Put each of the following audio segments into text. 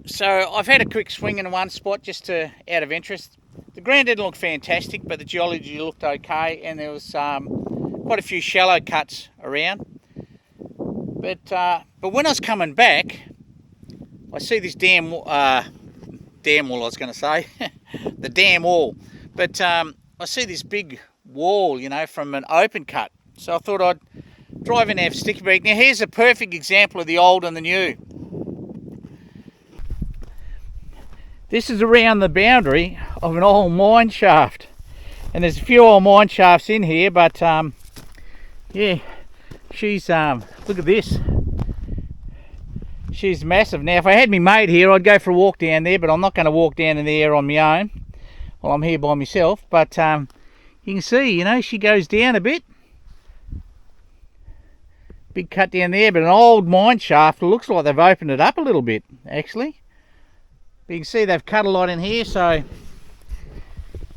So I've had a quick swing in one spot just out of interest. The ground didn't look fantastic, but the geology looked okay, and there was quite a few shallow cuts around. But when I was coming back, I see this dam wall. I was going to say the dam wall, but I see this big wall, from an open cut. So I thought I'd drive in and have a sticky beak. Now here's a perfect example of the old and the new. This is around the boundary of an old mine shaft, and there's a few old mine shafts in here, but yeah, she's look at this, she's massive. Now if I had me mate here, I'd go for a walk down there, but I'm not going to walk down in there on my own while I'm here by myself. But you can see, she goes down a bit, big cut down there, but an old mine shaft. It looks like they've opened it up a little bit actually. But you can see they've cut a lot in here, so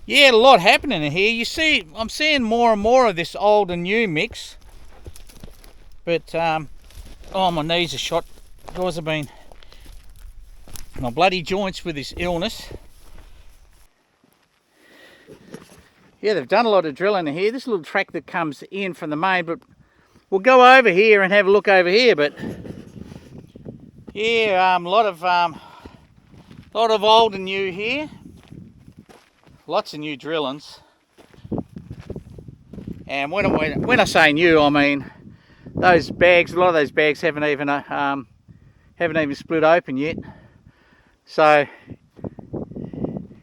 yeah, a lot happening in here. You see, I'm seeing more and more of this old and new mix. But oh, my knees are shot. Guys, have been my bloody joints with this illness. Yeah, they've done a lot of drilling in here. This little track that comes in from the main, but we'll go over here and have a look over here. But yeah, a lot of old and new here. Lots of new drillings. And when I say new, I mean those bags. A lot of those bags haven't even split open yet. So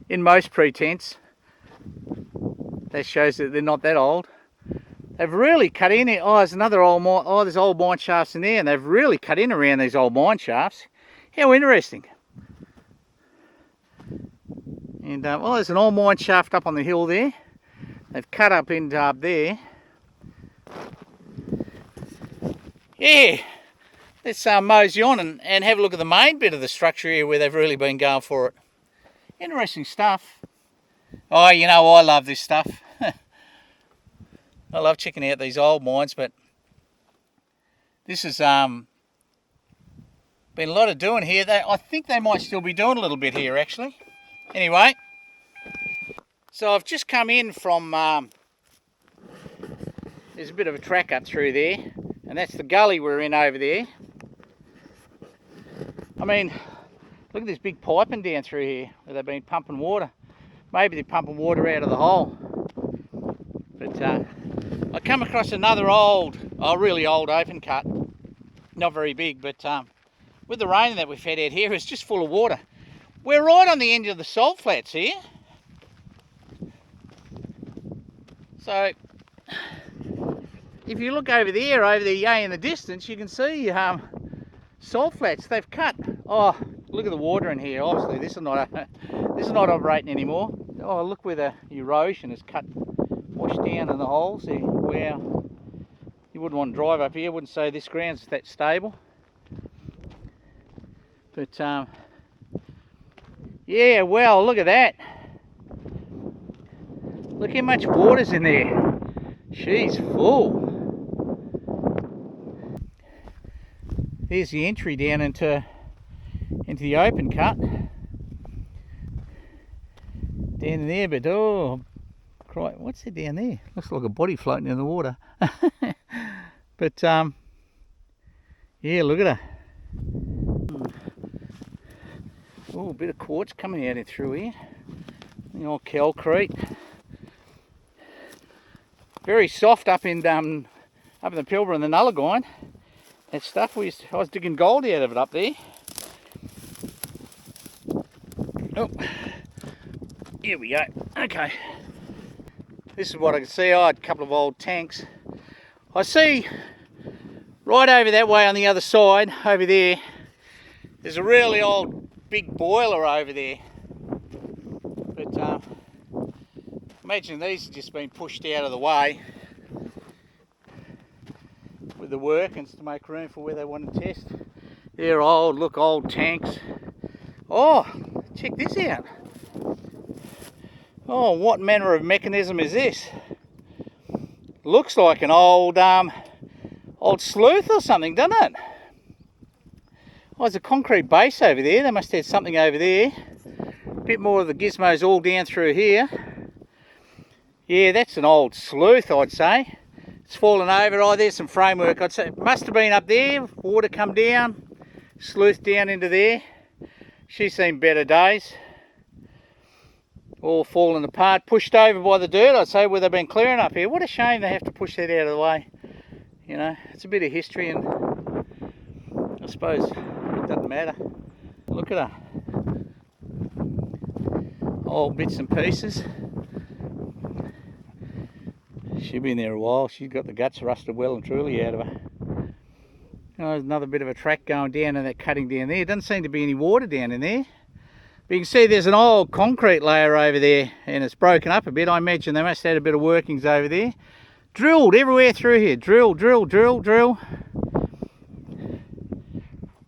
in most pretense, that shows that they're not that old. They've really cut in here. Oh, there's another old mine. Oh, there's old mine shafts in there, and they've really cut in around these old mine shafts. How interesting. And well, there's an old mine shaft up on the hill there. They've cut up into up there. Yeah, let's mosey on and have a look at the main bit of the structure here where they've really been going for it. Interesting stuff. Oh, I love this stuff. I love checking out these old mines, but this has been a lot of doing here. I think they might still be doing a little bit here actually. Anyway, so I've just come in from, there's a bit of a track up through there, and that's the gully we're in over there. I mean, look at this big piping down through here where they've been pumping water. Maybe they're pumping water out of the hole. But I come across another really old open cut. Not very big, but with the rain that we've had out here, it's just full of water. We're right on the end of the salt flats here. So if you look over there yay in the distance, you can see salt flats they've cut. Oh, look at the water in here. Obviously this is not operating anymore. Oh, look where the erosion has washed down in the holes there. Wow, you wouldn't want to drive up here. Wouldn't say this ground's that stable. But yeah, well, look at that. Look how much water's in there. She's full. There's the entry down into the open cut. Down there, but oh, what's that down there? Looks like a body floating in the water. But yeah, look at her. Oh, a bit of quartz coming out in through here. The old calcrete. Very soft up in the Pilbara and the Nullagine. That stuff I was digging gold out of it up there. Oh, here we go. Okay. This is what I can see. I had a couple of old tanks. I see right over that way on the other side, over there, there's a really old big boiler over there. But imagine these have just been pushed out of the way with the workings to make room for where they want to test. They're old tanks. Oh, check this out. Oh, what manner of mechanism is this? Looks like an old sluice or something, doesn't it? Oh, there's a concrete base over there. They must have had something over there. A bit more of the gizmos all down through here. Yeah, that's an old sluice, I'd say. It's fallen over. Oh, there's some framework. I'd say it must have been up there. Water come down, sluice down into there. She's seen better days. All fallen apart, pushed over by the dirt, I'd say, where they've been clearing up here. What a shame they have to push that out of the way. You know, it's a bit of history, and I suppose it doesn't matter. Look at her. Old bits and pieces. She's been there a while. She's got the guts rusted well and truly out of her. Oh, there's another bit of a track going down and that cutting down there. Doesn't seem to be any water down in there. But you can see there's an old concrete layer over there and it's broken up a bit. I imagine they must have had a bit of workings over there. Drilled everywhere through here. Drill, drill, drill, drill.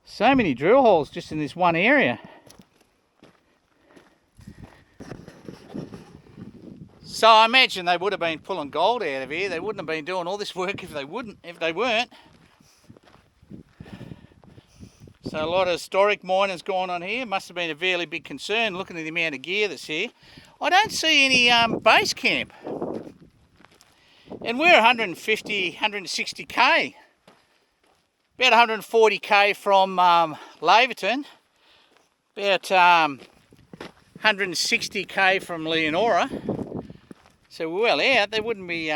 So many drill holes just in this one area. So I imagine they would have been pulling gold out of here. They wouldn't have been doing all this work if they weren't. So a lot of historic mining's going on here. Must have been a fairly big concern looking at the amount of gear that's here. I don't see any base camp. And we're 150, 160k. About 140k from Laverton. About 160k from Leonora. So we're well out. They wouldn't be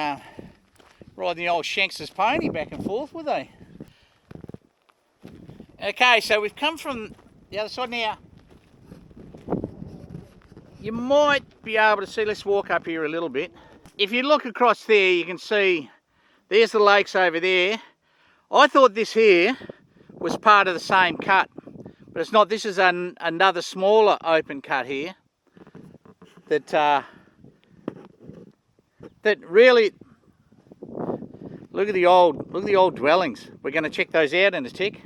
riding the old Shanks's pony back and forth, would they? Okay, so we've come from the other side now. You might be able to see, let's walk up here a little bit. If you look across there, you can see there's the lakes over there. I thought this here was part of the same cut, but it's not. This is another smaller open cut here that really, look at the old dwellings. We're going to check those out in a tick.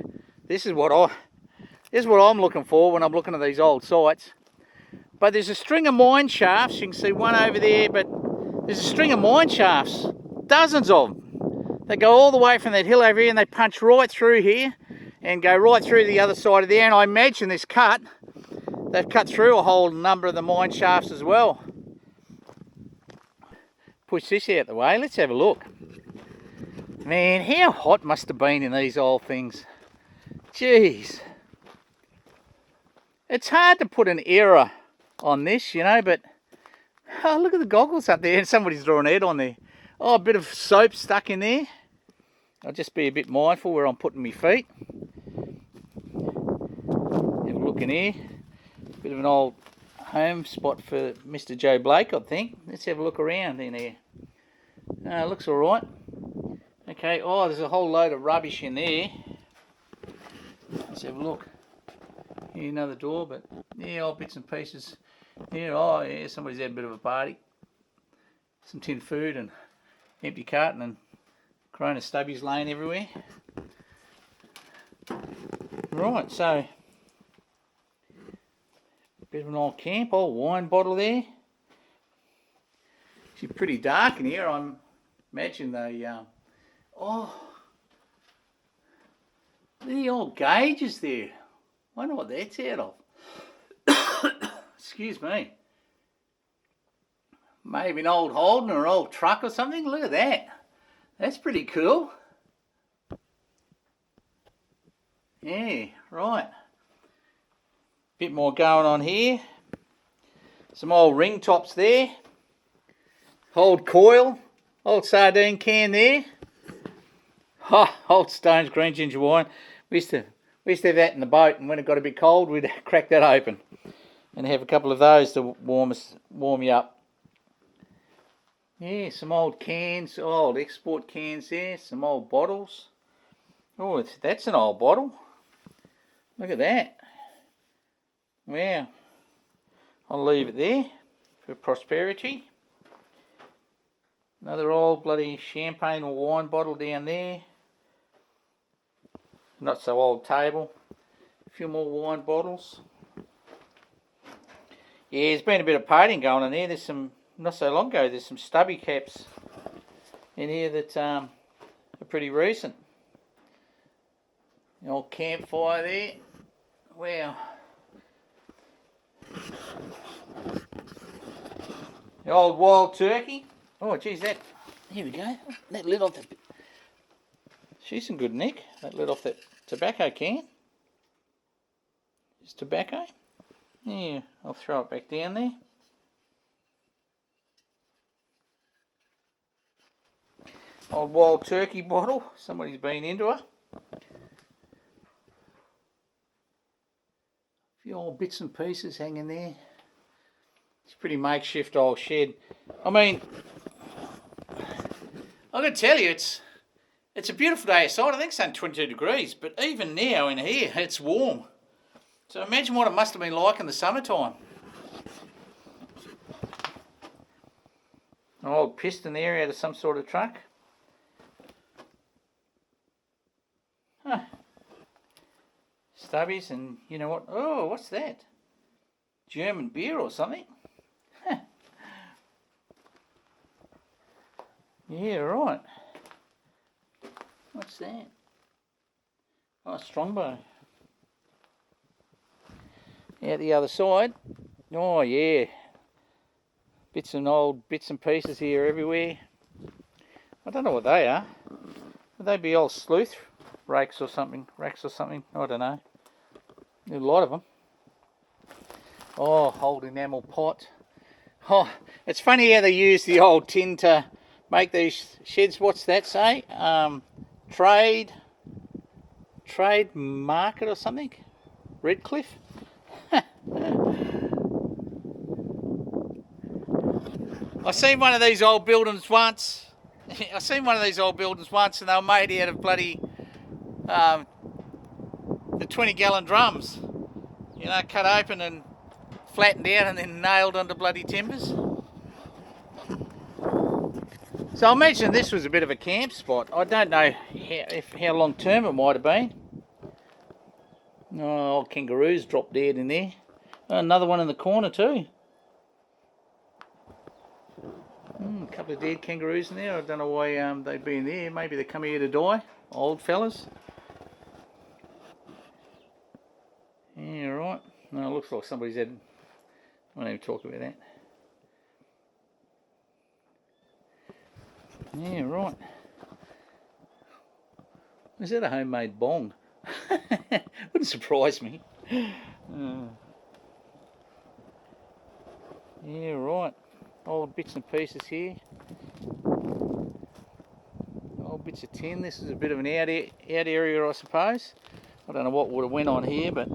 This is what I'm looking for when I'm looking at these old sites. But there's a string of mine shafts. You can see one over there, but there's a string of mine shafts, dozens of them. They go all the way from that hill over here and they punch right through here and go right through the other side of there. And I imagine this cut, they've cut through a whole number of the mine shafts as well. Push this out the way, let's have a look. Man, how hot must have been in these old things. Jeez. It's hard to put an era on this, you know, but oh, look at the goggles up there and somebody's drawn a head on there. Oh, a bit of soap stuck in there. I'll just be a bit mindful where I'm putting my feet. Have a look in here. Bit of an old home spot for Mr. Joe Blake, I think. Let's have a look around in here. Looks all right. Okay, oh, there's a whole load of rubbish in there. Let's have a look. Here, another door, but yeah, old bits and pieces. Here, oh yeah, somebody's had a bit of a party. Some tin food and empty carton and Corona stubbies laying everywhere. Right, so a bit of an old camp, old wine bottle there. It's pretty dark in here. I imagine they, oh, the old gauges there. Wonder what that's out of. Excuse me. Maybe an old Holden or an old truck or something. Look at that. That's pretty cool. Yeah, right. Bit more going on here. Some old ring tops there. Old coil. Old sardine can there. Oh, old Stone's green ginger wine. We used to have that in the boat, and when it got a bit cold, we'd crack that open and have a couple of those to warm you up. Yeah, some old cans, old export cans there, some old bottles. Oh, that's an old bottle. Look at that. Wow. I'll leave it there for prosperity. Another old bloody champagne or wine bottle down there. Not so old table. A few more wine bottles. Yeah, there's been a bit of painting going on there. There's some, not so long ago, there's some stubby caps in here that are pretty recent. The old campfire there. Wow. The old wild turkey. Oh, geez, that. Here we go. That lid off the. She's in good nick. That lid off that tobacco can. It's tobacco. Yeah, I'll throw it back down there. Old wild turkey bottle. Somebody's been into her. A few old bits and pieces hanging there. It's a pretty makeshift old shed. I mean, I'm going to tell you, it's a beautiful day outside. I think it's only 22 degrees, but even now in here, it's warm. So imagine what it must have been like in the summertime. An old piston there out of some sort of truck. Huh. Stubbies, and you know what? Oh, what's that? German beer or something? Huh. Yeah, right. What's that? Oh, Strongbow. Out the other side. Oh, yeah. Bits and pieces here everywhere. I don't know what they are. Would they be old sluice racks or something? I don't know. There's a lot of them. Oh, old enamel pot. Oh, it's funny how they use the old tin to make these sheds. What's that say? Trade market or something? Redcliffe? I seen one of these old buildings once. And they were made out of bloody the 20-gallon drums. You know, cut open and flattened out and then nailed onto bloody timbers. So I imagine this was a bit of a camp spot. I don't know how long term it might have been. Oh, old kangaroos dropped dead in there. Another one in the corner too. A couple of dead kangaroos in there. I don't know why they'd be in there. Maybe they come here to die. Old fellas. Yeah, right. No, it looks like somebody's had... I won't even talk about that. Yeah, right. Is that a homemade bong? Wouldn't surprise me. Yeah, right. Old bits and pieces here. Old bits of tin. This is a bit of an out area, I suppose. I don't know what would have went on here, but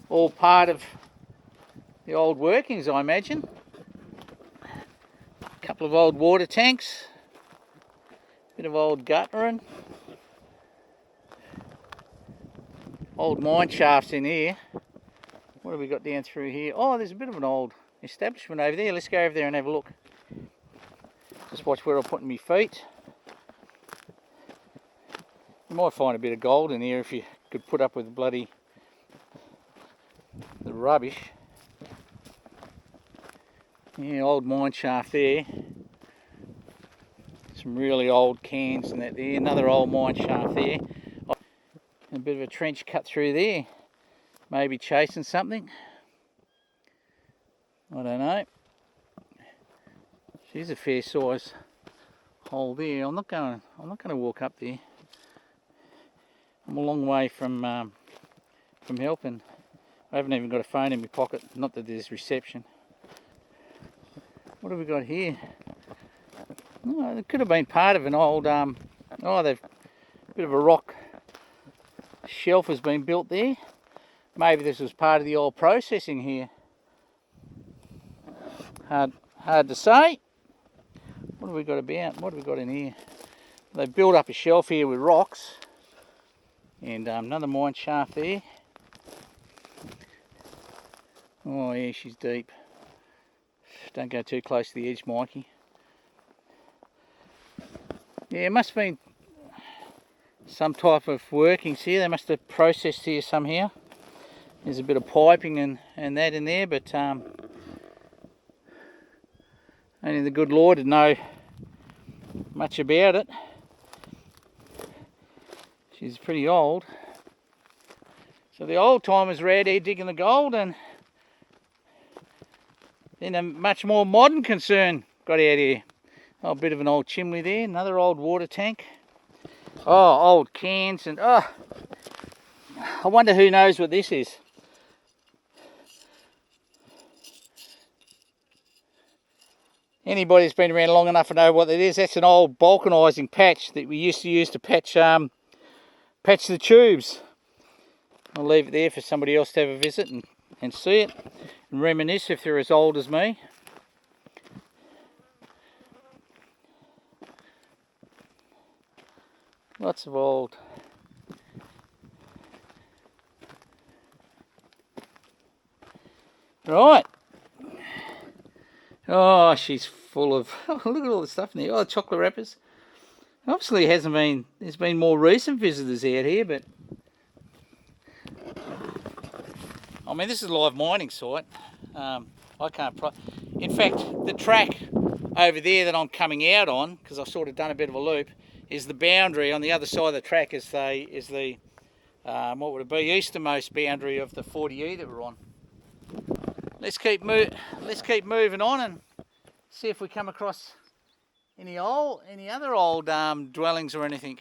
all part of the old workings, I imagine. A couple of old water tanks. Bit of old guttering. Old mine shafts in here. What have we got down through here? Oh, there's a bit of an old establishment over there. Let's go over there and have a look. Just watch where I'm putting my feet. You might find a bit of gold in here if you could put up with the rubbish. Yeah, old mine shaft there. Some really old cans and that there. Another old mine shaft there. And a bit of a trench cut through there. Maybe chasing something. I don't know. She's a fair size hole there. I'm not going to walk up there. I'm a long way from helping. I haven't even got a phone in my pocket. Not that there's reception. What have we got here? Oh, it could have been part of an old they've a bit of a rock shelf has been built there. Maybe this was part of the old processing here. Hard to say. What have we got about? What have we got in here? They built up a shelf here with rocks. And another mine shaft there. Oh yeah, she's deep. Don't go too close to the edge, Mikey. Yeah, it must have been some type of workings here. They must have processed here somehow. There's a bit of piping and that in there, but only the good Lord would know much about it. She's pretty old. So the old timers were out here digging the gold, and then a much more modern concern got out here. Oh, a bit of an old chimney there, another old water tank. Oh, old cans, and oh, I wonder who knows what this is. Anybody who's been around long enough to know what it is, that's an old vulcanising patch that we used to use to patch the tubes. I'll leave it there for somebody else to have a visit and see it and reminisce if they're as old as me. Lots of old. Right. Oh, she's full of, oh, look at all the stuff in there. Oh, the chocolate wrappers. Obviously hasn't been, there's been more recent visitors out here, but I mean, this is a live mining site. I can't, in fact, the track over there that I'm coming out on, because I've sort of done a bit of a loop, is the boundary. On the other side of the track is the what would it be, easternmost boundary of the 40E that we're on. Let's keep moving on and see if we come across any other old dwellings or anything.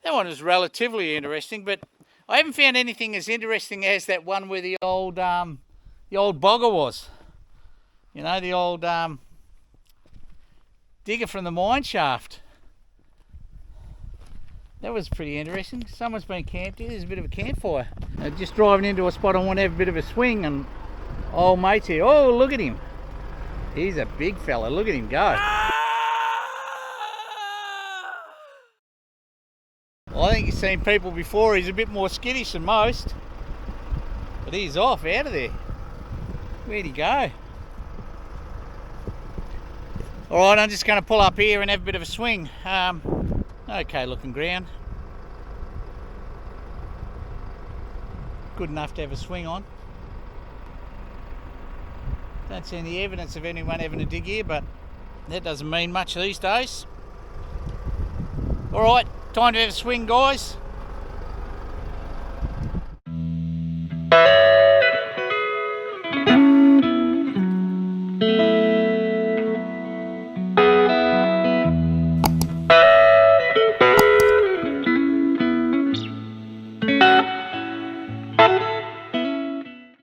That one was relatively interesting, but I haven't found anything as interesting as that one where the old bogger was. You know, the old digger from the mine shaft. That was pretty interesting. Someone's been camped here. There's a bit of a campfire. Just driving into a spot I want to have a bit of a swing, and old mate's here. Oh, look at him. He's a big fella. Look at him go. Well, I think he's seen people before. He's a bit more skittish than most. But he's off out of there. Where'd he go? Alright, I'm just going to pull up here and have a bit of a swing. Okay looking ground. Good enough to have a swing on. Don't see any evidence of anyone having a dig here, but that doesn't mean much these days. Alright, time to have a swing, guys.